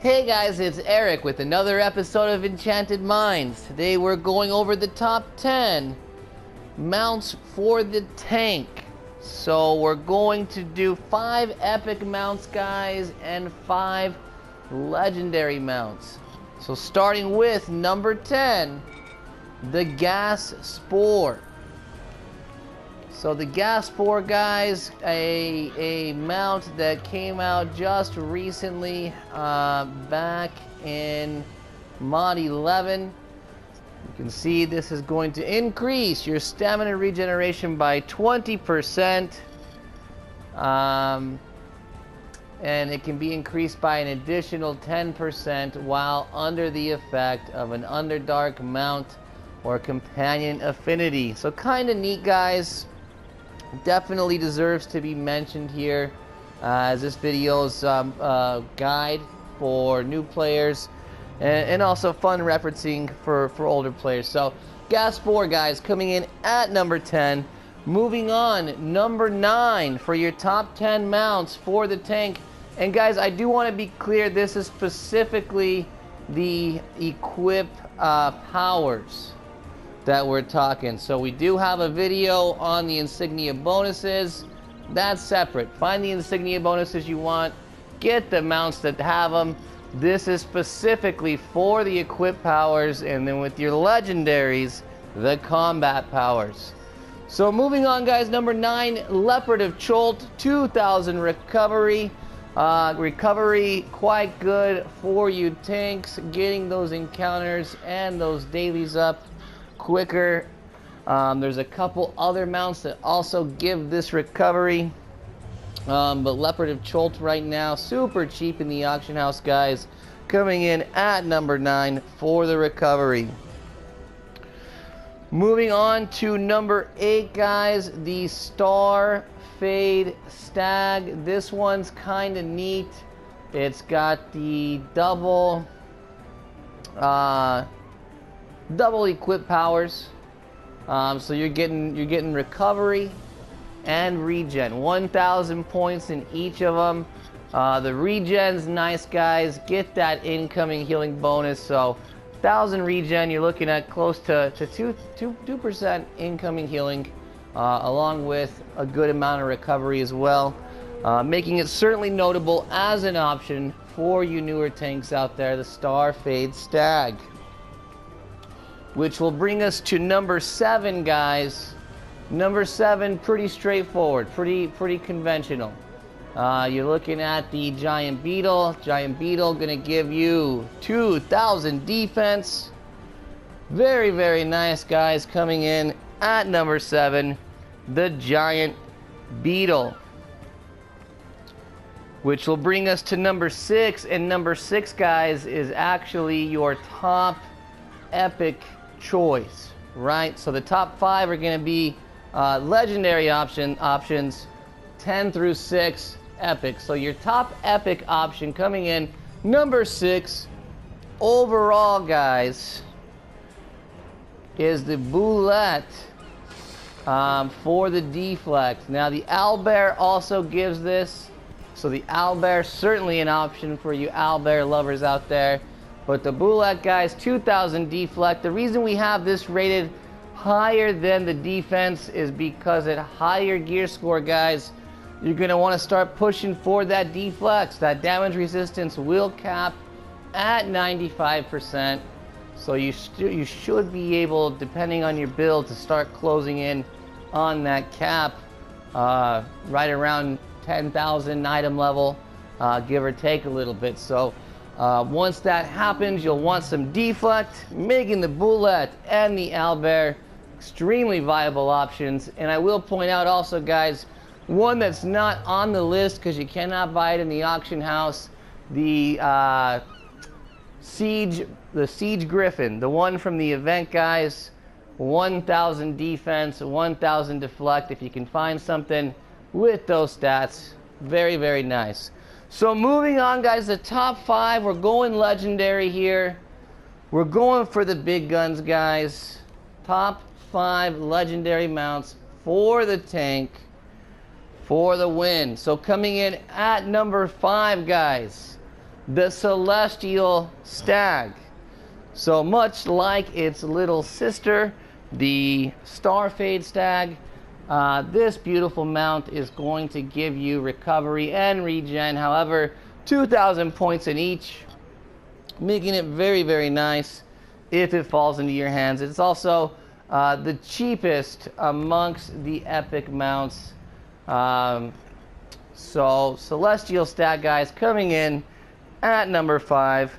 Hey guys, it's Eric with another episode of Enchanted Minds. Today we're going over the top 10 mounts for the tank. So we're going to do 5 epic mounts, guys, and 5 legendary mounts. So starting with number 10, the Gas Spore. So the Gas Spore, guys, a mount that came out just recently, back in Mod 11. You can see this is going to increase your stamina regeneration by 20%. And it can be increased by an additional 10% while under the effect of an Underdark mount or companion affinity. So kind of neat, guys. Definitely deserves to be mentioned here, as this video's guide for new players and also fun referencing for older players. So Gas Spore, guys, coming in at number 10. Moving on, number 9 for your top 10 mounts for the tank. And guys, I do want to be clear, this is specifically the equip powers that we're talking. So we do have a video on the insignia bonuses. That's separate. Find the insignia bonuses you want, get the mounts that have them. This is specifically for the equip powers, and then with your legendaries, the combat powers. So moving on, guys, number 9, Leopard of Cholt, 2000 recovery. Recovery quite good for you tanks, getting those encounters and those dailies up quicker. There's a couple other mounts that also give this recovery, but Leopard of Cholt right now super cheap in the auction house, guys, coming in at number 9 for the recovery. Moving on to number 8, guys, the Star Fade Stag. This one's kind of neat. It's got the double equip powers, so you're getting recovery and regen, 1,000 points in each of them. The regen's nice, guys. Get that incoming healing bonus. So 1,000 regen, you're looking at close to 2% incoming healing, along with a good amount of recovery as well, making it certainly notable as an option for you newer tanks out there, the Star Fade Stag. Which will bring us to number 7, guys. Number 7, pretty straightforward, pretty conventional. You're looking at the Giant Beetle. Giant Beetle gonna give you 2,000 defense. Very, very nice, guys. Coming in at number 7, the Giant Beetle. Which will bring us to number 6. And number 6, guys, is actually your top epic choice, right? So the top 5 are going to be legendary options, 10 through 6 epic. So your top epic option coming in number 6 overall, guys, is the Boulette for the deflect. Now the Owlbear also gives this, so the Owlbear certainly an option for you Owlbear lovers out there. But the Boulette, guys, 2,000 deflect. The reason we have this rated higher than the defense is because at higher gear score, guys, you're going to want to start pushing for that deflex. That damage resistance will cap at 95%. So you should be able, depending on your build, to start closing in on that cap right around 10,000 item level, give or take a little bit. So once that happens, you'll want some deflect, making the Boulette and the Owlbear extremely viable options. And I will point out also, guys, one that's not on the list because you cannot buy it in the auction house, the Siege Griffin, the one from the event, guys. 1,000 defense, 1,000 deflect. If you can find something with those stats, very, very nice. So moving on, guys, the top 5, we're going legendary here. We're going for the big guns, guys. Top 5 legendary mounts for the tank for the win. So coming in at number 5, guys, the Celestial Stag. So much like its little sister, the Starfade Stag, this beautiful mount is going to give you recovery and regen. However, 2,000 points in each, making it very, very nice if it falls into your hands. It's also the cheapest amongst the epic mounts. So Celestial Stag, guys, coming in at number 5,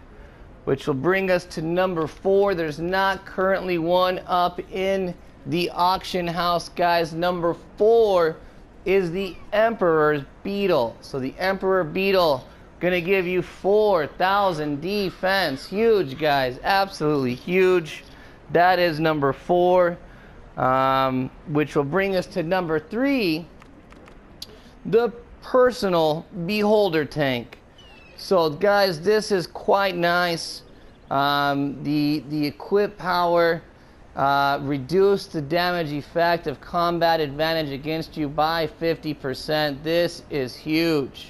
which will bring us to number 4. There's not currently one up in the auction house, guys. Number 4 is the Emperor's Beetle. So the Emperor Beetle gonna give you 4,000 defense. Huge, guys, absolutely huge. That is number 4, which will bring us to number 3, the Personal Beholder Tank. So guys, this is quite nice. The equip power reduce the damage effect of combat advantage against you by 50%. This is huge,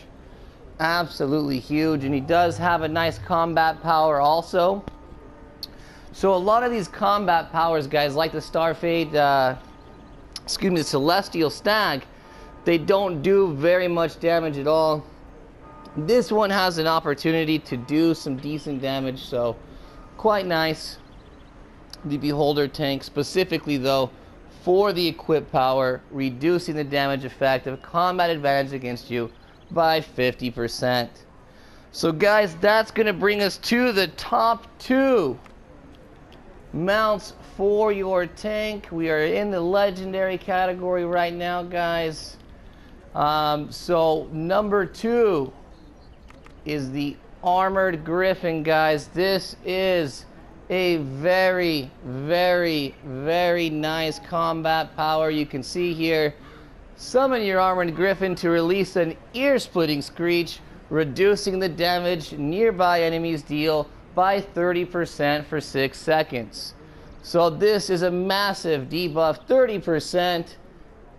absolutely huge. And he does have a nice combat power also. So a lot of these combat powers, guys, like the Starfade, the Celestial Stag, they don't do very much damage at all. This one has an opportunity to do some decent damage, so quite nice. The Beholder Tank, specifically though, for the equip power, reducing the damage effect of combat advantage against you by 50%. So guys, that's going to bring us to the top 2 mounts for your tank. We are in the legendary category right now, guys. So number 2 is the Armored Griffin, guys. This is a very, very, very nice combat power. You can see here, summon your Armored Griffin to release an ear-splitting screech, reducing the damage nearby enemies deal by 30% for 6 seconds. So this is a massive debuff, 30%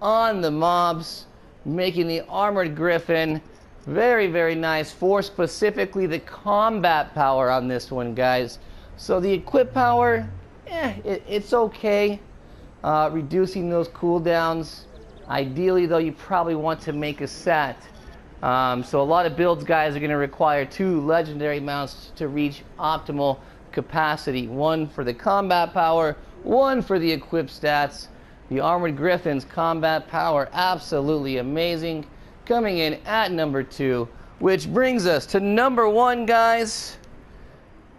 on the mobs, making the Armored Griffin very, very nice for specifically the combat power on this one, guys. So the equip power, it's okay, reducing those cooldowns. Ideally though, you probably want to make a set. So a lot of builds, guys, are going to require 2 legendary mounts to reach optimal capacity. One for the combat power, one for the equip stats. The Armored Griffin's combat power, absolutely amazing, coming in at number 2, which brings us to number 1, guys.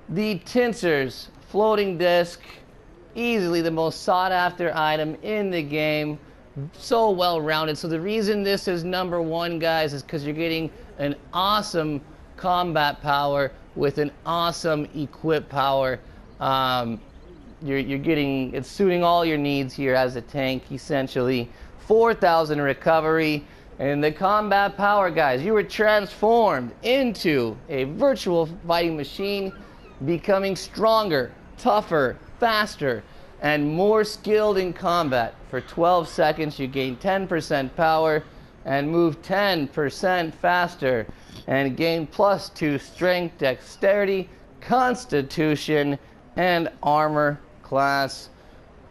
The Tinser's Floating Disc, easily the most sought after item in the game. So well rounded. So the reason this is number 1, guys, is because you're getting an awesome combat power with an awesome equip power. You're getting, it's suiting all your needs here as a tank, essentially. 4,000 recovery. And the combat power, guys, you were transformed into a virtual fighting machine, becoming stronger, tougher, faster, and more skilled in combat. For 12 seconds, you gain 10% power and move 10% faster, and gain +2 strength, dexterity, constitution, and armor class.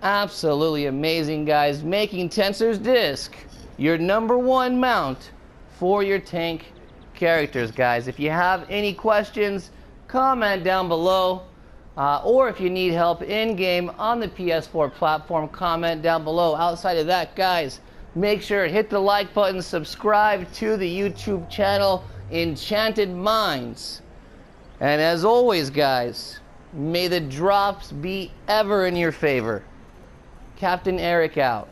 Absolutely amazing, guys, making Tinser's Disc your number 1 mount for your tank characters, guys. If you have any questions, comment down below. Or if you need help in-game on the PS4 platform, comment down below. Outside of that, guys, make sure to hit the like button, subscribe to the YouTube channel, Enchanted Minds. And as always, guys, may the drops be ever in your favor. Captain Eric out.